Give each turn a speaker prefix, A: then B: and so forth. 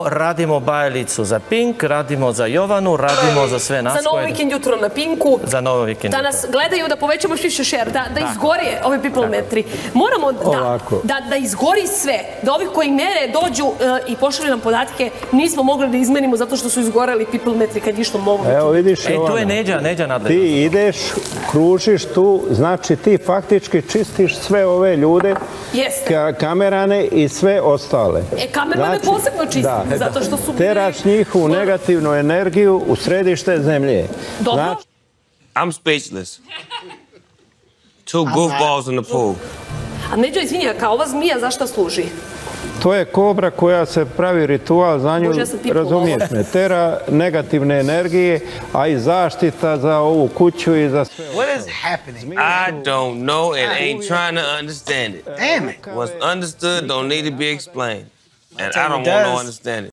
A: Radimo bajalicu za Pink, radimo za Jovanu, radimo za sve nas.
B: Za Novo vikend jutro na Pinku.
A: Za Novo vikend
B: da nas gledaju, da povećamo još više share, da izgore ove people metri. Moramo da izgori sve, da ovih koji mere dođu i pošalju nam podatke, nismo mogli da izmenimo zato što su izgoreli people metri kad išlo mogu.
C: Evo vidiš,
A: tu je Neđa nadležna.
C: Ti ideš, kružiš tu, znači ti faktički čistiš sve ove ljude, kamerane i sve ostale.
B: Kamerane posebno čisti, zato što su...
C: Teraš njih u negativnu energiju u središte zemlje.
B: Dobro.
D: I'm speechless. Two goofballs in the pool.
B: A Neđo, izvinja, kao ova zmija za šta služi?
C: To je kobra koja se pravi ritual za nju, razumiješ me, tera negativne energije, a i zaštita za ovu kuću i za sve.
E: What is happening?
D: I don't know and ain't trying to understand it.
E: Damn it.
D: What's understood don't need to be explained. And I don't want to understand it.